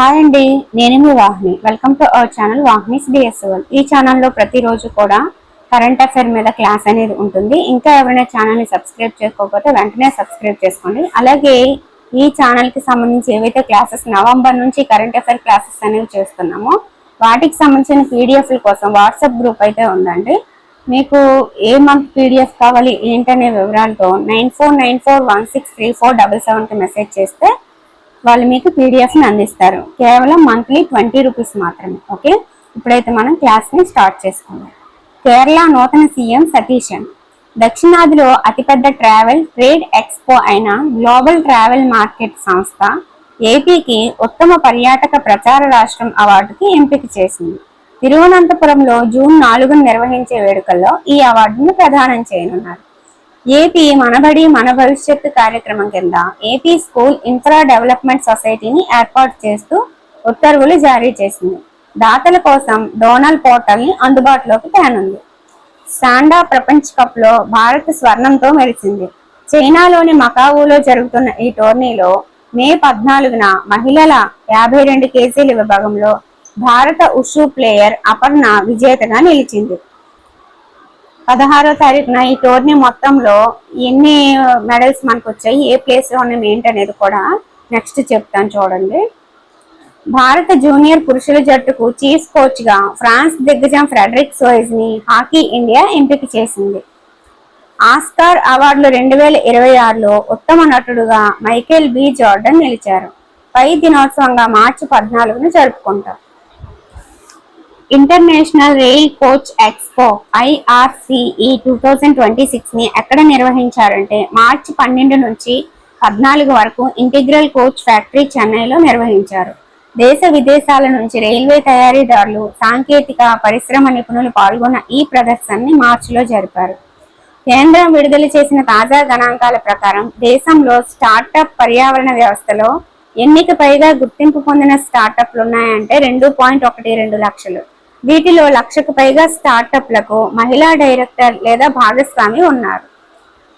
Hi అండి, నేను మీ Vahini. Welcome to our channel Vahini's DSL. ఈ ఛానల్లో ప్రతిరోజు కూడా కరెంట్ అఫైర్ మీద క్లాస్ అనేది ఉంటుంది. ఇంకా ఎవరైనా ఛానల్ని సబ్స్క్రైబ్ చేసుకోకపోతే వెంటనే సబ్స్క్రైబ్ చేసుకోండి. అలాగే ఈ ఛానల్కి సంబంధించి ఏవైతే క్లాసెస్ నవంబర్ నుంచి కరెంట్ అఫైర్ క్లాసెస్ అనేవి చేస్తున్నామో వాటికి సంబంధించిన పీడిఎఫ్ల కోసం వాట్సాప్ గ్రూప్ అయితే ఉందండి. మీకు ఏ మంత్ పీడిఎఫ్ కావాలి ఏంటనే వివరాలతో 9494163477కి మెసేజ్ చేస్తే వాళ్ళు మీకు పీడిఎఫ్ని అందిస్తారు. కేవలం మంత్లీ 20 రూపీస్ మాత్రమే. ఓకే, ఇప్పుడైతే మనం క్లాస్ని స్టార్ట్ చేసుకుందాం. కేరళ నూతన సీఎం సతీశన్. దక్షిణాదిలో అతిపెద్ద ట్రావెల్ ట్రేడ్ ఎక్స్పో అయిన గ్లోబల్ ట్రావెల్ మార్కెట్ సంస్థ ఏపీకి ఉత్తమ పర్యాటక ప్రచార రాష్ట్రం అవార్డుకి ఎంపిక చేసింది. తిరువనంతపురంలో జూన్ 4న నిర్వహించే వేడుకల్లో ఈ అవార్డును ప్రదానం చేయనున్నారు. ఏపీ మనబడి మన భవిష్యత్తు కార్యక్రమం కింద ఏపీ స్కూల్ ఇన్ఫ్రా డెవలప్మెంట్ సొసైటీని ఏర్పాటు చేస్తూ ఉత్తర్వులు జారీ చేసింది. దాతల కోసం డోనల్ పోర్టల్ని అందుబాటులోకి తేనుంది. శాండా ప్రపంచ కప్లో భారత్ స్వర్ణంతో మెరిసింది. చైనాలోని మకావులో జరుగుతున్న ఈ టోర్నీలో మే 14న మహిళల 52 కేజీల విభాగంలో భారత ఉషు ప్లేయర్ అపర్ణ విజేతగా నిలిచింది. 16వ తారీఖున ఈ టోర్నీ మొత్తంలో ఎన్ని మెడల్స్ మనకు వచ్చాయి, ఏ ప్లేస్ లో ఉన్నాయి ఏంటి అనేది కూడా నెక్స్ట్ చెప్తాను చూడండి. భారత జూనియర్ పురుషుల జట్టుకు చీఫ్ కోచ్ గా ఫ్రాన్స్ దిగ్గజం ఫ్రెడరిక్ సోయిజ్ ని హాకీ ఇండియా ఎంపిక చేసింది. ఆస్కార్ అవార్డులు 2026లో ఉత్తమ నటుడుగా మైకేల్ బి జార్డన్ నిలిచారు. పై దినోత్సవంగా మార్చి 14న జరుపుకుంటారు. International rail coach expo IRCE 2026 ని ఎక్కడ నిర్వహించారంటే మార్చి 12 నుంచి 14 వరకు ఇంటిగ్రల్ కోచ్ ఫ్యాక్టరీ చెన్నైలో నిర్వహించారు. దేశ విదేశాల నుంచి రైల్వే తయారీదారులు, సాంకేతిక పరిశ్రమ నిపుణులు పాల్గొన్న ఈ ప్రదర్శనని మార్చిలో జరిపారు. కేంద్రం విడుదల చేసిన తాజా గణాంకాల ప్రకారం దేశంలో స్టార్టప్ పర్యావరణ వ్యవస్థలో ఎన్నిక పైగా గుర్తింపు పొందిన స్టార్టప్లు ఉన్నాయంటే 2.12 లక్షలు. వీటిలో 1,00,000కు పైగా స్టార్టప్లకు మహిళా డైరెక్టర్ లేదా భాగస్వామి ఉన్నారు.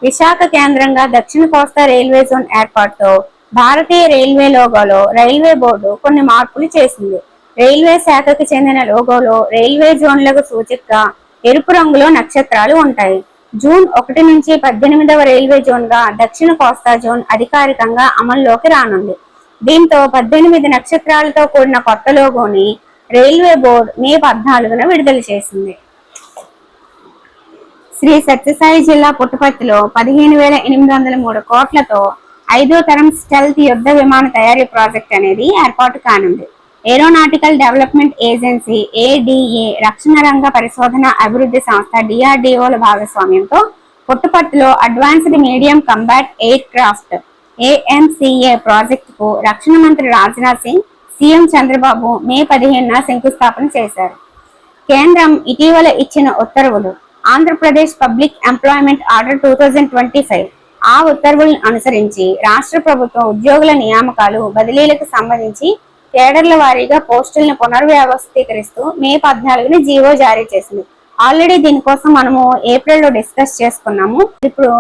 విశాఖ కేంద్రంగా దక్షిణ కోస్తా రైల్వే జోన్ ఏర్పాటుతో భారతీయ రైల్వే లోగోలో రైల్వే బోర్డు కొన్ని మార్పులు చేసింది. రైల్వే శాఖకు చెందిన లోగోలో రైల్వే జోన్లకు సూచికగా ఎరుపు రంగులో నక్షత్రాలు ఉంటాయి. జూన్ 1 నుంచి 18వ రైల్వే జోన్ గా దక్షిణ కోస్తా జోన్ అధికారికంగా అమల్లోకి రానుంది. దీంతో 18 నక్షత్రాలతో కూడిన కొత్త లోగోని రైల్వే బోర్డు మే 14న విడుదల చేసింది. శ్రీ సత్యసాయి జిల్లా పుట్టపర్తిలో 15,803 కోట్లతో 5వ తరం స్టెల్త్ యుద్ధ విమాన తయారీ ప్రాజెక్ట్ అనేది ఏర్పాటు కానుంది. ఏరోనాటికల్ డెవలప్మెంట్ ఏజెన్సీ ADA, రక్షణ రంగ పరిశోధన అభివృద్ధి సంస్థ DRDOల భాగస్వామ్యంతో పుట్టపర్తిలో advanced medium combat air craft AMCA ప్రాజెక్టుకు రక్షణ మంత్రి రాజ్నాథ్ సింగ్, సీఎం చంద్రబాబు మే 15న శంకుస్థాపన చేశారు. కేంద్రం ఇటీవల ఇచ్చిన ఉత్తర్వులు ఆంధ్రప్రదేశ్ పబ్లిక్ ఎంప్లాయ్మెంట్ ఆర్డర్ 2025. ఆ ఉత్తర్వులను అనుసరించి రాష్ట్ర ప్రభుత్వం ఉద్యోగుల నియామకాలు, బదిలీలకు సంబంధించి కేడర్ల వారీగా పోస్టులను పునర్వ్యవస్థీకరిస్తూ మే 14న జీవో జారీ చేసింది. ఆల్రెడీ దీనికోసం మనము ఏప్రిల్లో డిస్కస్ చేసుకున్నాము. ఇప్పుడు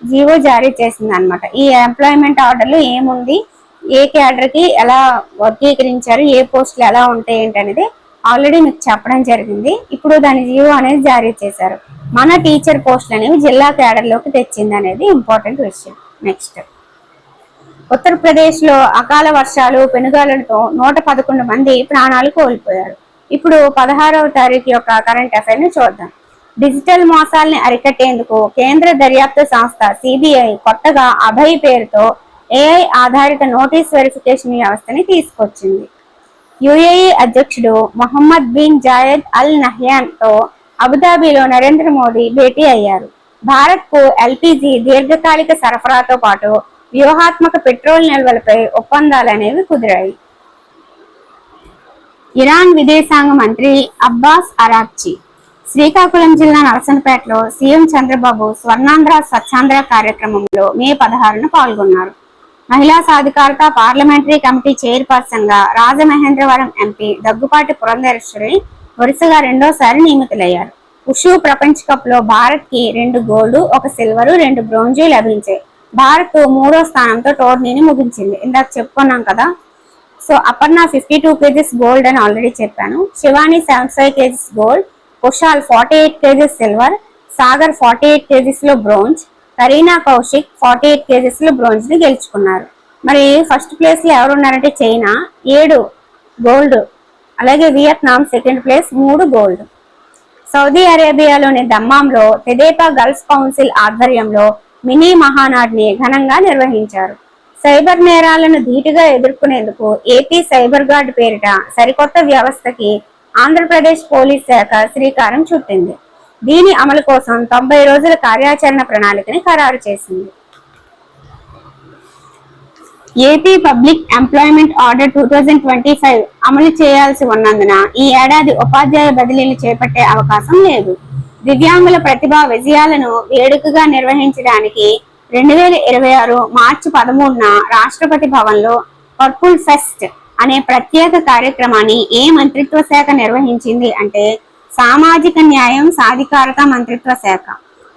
జీవో జారీ చేసింది అనమాట. ఈ ఎంప్లాయ్మెంట్ ఆర్డర్లు ఏముంది, ఏ క్యాడర్ కి ఎలా వర్గీకరించారు, ఏ పోస్టులు ఎలా ఉంటాయి ఏంటి అనేది ఆల్రెడీ మీకు చెప్పడం జరిగింది. ఇప్పుడు దాని జీవో అనేది జారీ చేశారు. మన టీచర్ పోస్టులు అనేవి జిల్లా క్యాడర్లోకి తెచ్చింది అనేది ఇంపార్టెంట్ విషయం. నెక్స్ట్, ఉత్తరప్రదేశ్ లో అకాల వర్షాలు, పెనుగాలులతో 111 మంది ప్రాణాలు కోల్పోయారు. ఇప్పుడు 16వ తారీఖు యొక్క కరెంట్ అఫైర్ ని చూద్దాం. డిజిటల్ మోసాల్ని అరికట్టేందుకు కేంద్ర దర్యాప్తు సంస్థ CBI కొత్తగా అభయ్ పేరుతో AI ఆధారిత నోటీస్ వెరిఫికేషన్ వ్యవస్థని తీసుకొచ్చింది. UAE అధ్యక్షుడు Mohammed bin Zayed Al Nahyan తో అబుదాబిలో నరేంద్ర మోదీ భేటీ అయ్యారు. భారత్ కు LPG దీర్ఘకాలిక సరఫరాతో పాటు వ్యూహాత్మక పెట్రోల్ నిల్వలపై ఒప్పందాలు అనేవి కుదిరాయి. ఇరాన్ విదేశాంగ మంత్రి అబ్బాస్ అరాక్చి శ్రీకాకుళం జిల్లా నరసనపేటలో సీఎం చంద్రబాబు స్వర్ణాంధ్ర స్వచ్ఛాంధ్ర కార్యక్రమంలో మే 16న పాల్గొన్నారు. మహిళా సాధికారత పార్లమెంటరీ కమిటీ చైర్పర్సన్ గా రాజమహేంద్రవరం MP దగ్గుపాటి పురంధేశ్వరి వరుసగా రెండోసారి నియమితులయ్యారు. ఉషు ప్రపంచ కప్ లో భారత్ కి 2 గోల్డ్, 1 సిల్వర్, 2 బ్రోంజు లభించాయి. భారత్ 3వ స్థానంతో టోర్నీని ముగించింది. ఇందాక చెప్పుకున్నాం కదా, సో అపర్ణ 52 kgs గోల్డ్ అని ఆల్రెడీ చెప్పాను. Shivani 75 kgs gold, Kushal 48 kgs silver, Sagar 48 kgs లో బ్రోంజ్, కరీనా కౌశిక్ 48 kgs లో బ్రోంజ్ ని గెలుచుకున్నారు. మరి ఫస్ట్ ప్లేస్ లో ఎవరు ఉన్నారంటే చైనా 7 గోల్డ్, అలాగే Vietnam second place 3 gold. Saudi అరేబియాలోని దమ్మాంలో తెదేపా గల్ఫ్ కౌన్సిల్ ఆధ్వర్యంలో మినీ మహానాడ్ని ఘనంగా నిర్వహించారు. సైబర్ నేరాలను ధీటుగా ఎదుర్కొనేందుకు ఏపీ సైబర్ గార్డ్ పేరిట సరికొత్త వ్యవస్థకి ఆంధ్రప్రదేశ్ పోలీస్ శాఖ శ్రీకారం చుట్టింది. దీని అమలు కోసం 90 రోజుల కార్యాచరణ ప్రణాళికని ఖరారు చేసింది. ఏపీ పబ్లిక్ ఎంప్లాయ్మెంట్ ఆర్డర్ 2025 అమలు చేయాల్సి ఉన్నందున ఈ ఏడాది ఉపాధ్యాయ బదిలీలు చేపట్టే అవకాశం లేదు. దివ్యాంగుల ప్రతిభా విజయాలను వేడుకగా నిర్వహించడానికి 2026 మార్చి 13న రాష్ట్రపతి భవన్లో పర్పుల్ ఫెస్ట్ అనే ప్రత్యేక కార్యక్రమాన్ని ఏ మంత్రిత్వ శాఖ నిర్వహించింది అంటే సామాజిక న్యాయం సాధికారత మంత్రిత్వ శాఖ.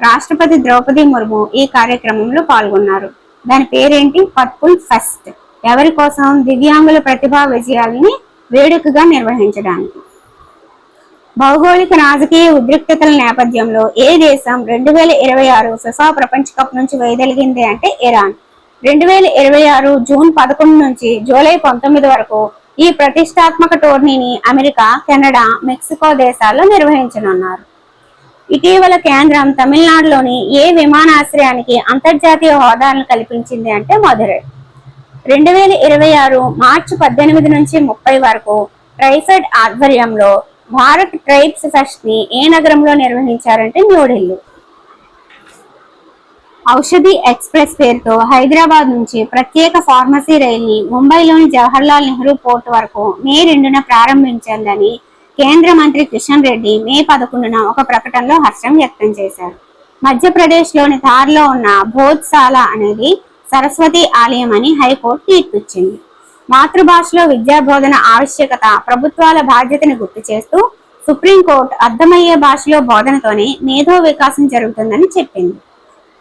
రాష్ట్రపతి ద్రౌపది ముర్ము ఈ కార్యక్రమంలో పాల్గొన్నారు. దాని పేరేంటి? Purple pest. ఎవరి కోసం? దివ్యాంగుల ప్రతిభా విజయాలని వేడుకగా నిర్వహించడానికి. భౌగోళిక రాజకీయ ఉద్రిక్తతల నేపథ్యంలో ఏ దేశం 2026 ఫిఫా ప్రపంచ కప్ నుంచి వైదొలిగింది అంటే ఇరాన్. 2026 జూన్ 11 నుంచి జూలై 19 వరకు ఈ ప్రతిష్టాత్మక టోర్నీని అమెరికా, కెనడా, మెక్సికో దేశాల్లో నిర్వహించనున్నారు. ఇటీవల కేంద్రం తమిళనాడులోని ఏ విమానాశ్రయానికి అంతర్జాతీయ హోదాలను కల్పించింది అంటే మదురై. 2026 మార్చి 18 నుంచి 30 వరకు ట్రైఫెడ్ ఆధ్వర్యంలో భారత్ ట్రైబ్స్ ఫెస్ట్ ని ఏ నగరంలో నిర్వహించారంటే న్యూఢిల్లీ. ఔషధి ఎక్స్ప్రెస్ పేరుతో హైదరాబాద్ నుంచి ప్రత్యేక ఫార్మసీ రైలుని ముంబైలోని జవహర్లాల్ నెహ్రూ పోర్ట్ వరకు మే 2న ప్రారంభించాలని కేంద్ర మంత్రి కిషన్ రెడ్డి మే 11న ఒక ప్రకటనలో హర్షం వ్యక్తం చేశారు. మధ్యప్రదేశ్లోని ధార్లో ఉన్న భోజ్శాల అనేది సరస్వతి ఆలయం అని హైకోర్టు తీర్పిచ్చింది. మాతృభాషలో విద్యా బోధన ఆవశ్యకత, ప్రభుత్వాల బాధ్యతని గుర్తు చేస్తూ సుప్రీంకోర్టు అర్థమయ్యే భాషలో బోధనతోనే మేధో వికాసం జరుగుతుందని చెప్పింది.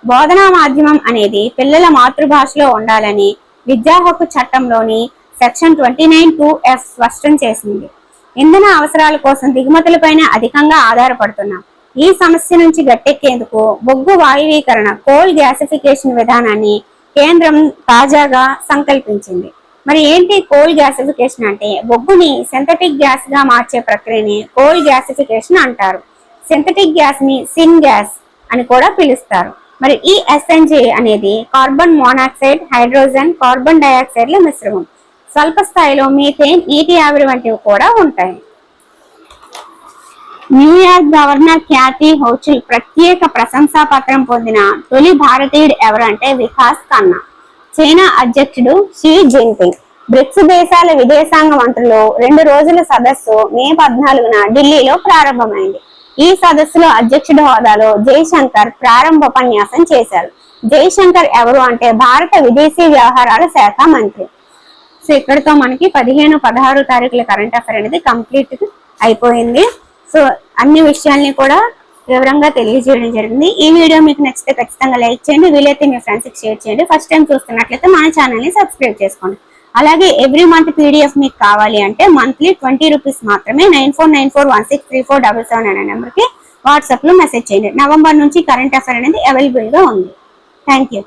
బోధనా మాధ్యమం అనేది పిల్లల మాతృభాషలో ఉండాలని విద్యా హక్కు చట్టంలోని సెక్షన్ 29(2)(f) స్పష్టం చేసింది. ఇంధన అవసరాల కోసం దిగుమతులపైన అధికంగా ఆధారపడుతున్నాం. ఈ సమస్య నుంచి గట్టెక్కేందుకు బొగ్గు వాయువీకరణ కోల్ గ్యాసిఫికేషన్ విధానాన్ని కేంద్రం తాజాగా సంకల్పించింది. మరి ఏంటి కోల్ గ్యాసిఫికేషన్ అంటే? బొగ్గుని సింథటిక్ గ్యాస్ గా మార్చే ప్రక్రియని కోల్ గ్యాసిఫికేషన్ అంటారు. సింథటిక్ గ్యాస్ ని సిన్ గ్యాస్ అని కూడా పిలుస్తారు. మరి ఈ ఎస్ఎన్జి అనేది కార్బన్ మోనాక్సైడ్, హైడ్రోజన్, కార్బన్ డైఆక్సైడ్ల మిశ్రమం. స్వల్ప స్థాయిలో మీథేన్, నీటి ఆవిరి వంటివి కూడా ఉంటాయి. న్యూయార్క్ గవర్నర్ క్యాథీ హౌచిల్ ప్రత్యేక ప్రశంసా పత్రం పొందిన తొలి భారతీయుడు ఎవరంటే వికాస్ ఖన్నా. చైనా అధ్యక్షుడు షీ జిన్పింగ్. బ్రిక్స్ దేశాల విదేశాంగ మంత్రులు 2 రోజుల సదస్సు మే 14న ఢిల్లీలో ప్రారంభమైంది. ఈ సదస్సులో అధ్యక్షుడి హోదాలో జైశంకర్ ప్రారంభోపన్యాసం చేశారు. జైశంకర్ ఎవరు అంటే భారత విదేశీ వ్యవహారాల శాఖ మంత్రి. సో ఇక్కడితో మనకి 15, 16 తారీఖుల కరెంట్ అఫైర్ అనేది కంప్లీట్ అయిపోయింది. సో అన్ని విషయాల్ని కూడా వివరంగా తెలియజేయడం జరిగింది. ఈ వీడియో మీకు నచ్చితే ఖచ్చితంగా లైక్ చేయండి, వీలైతే మీ ఫ్రెండ్స్కి షేర్ చేయండి. ఫస్ట్ టైం చూస్తున్నట్లయితే మన ఛానల్ని సబ్స్క్రైబ్ చేసుకోండి. అలాగే ఎవ్రీ మంత్ పీడిఎఫ్ మీకు కావాలి అంటే మంత్లీ 20 రూపీస్ మాత్రమే 9494163477 అనే నెంబర్కి వాట్సాప్లో మెసేజ్ చేయండి. నవంబర్ నుంచి కరెంట్ అఫైర్ అనేది అవైలబుల్గా ఉంది. Thank you.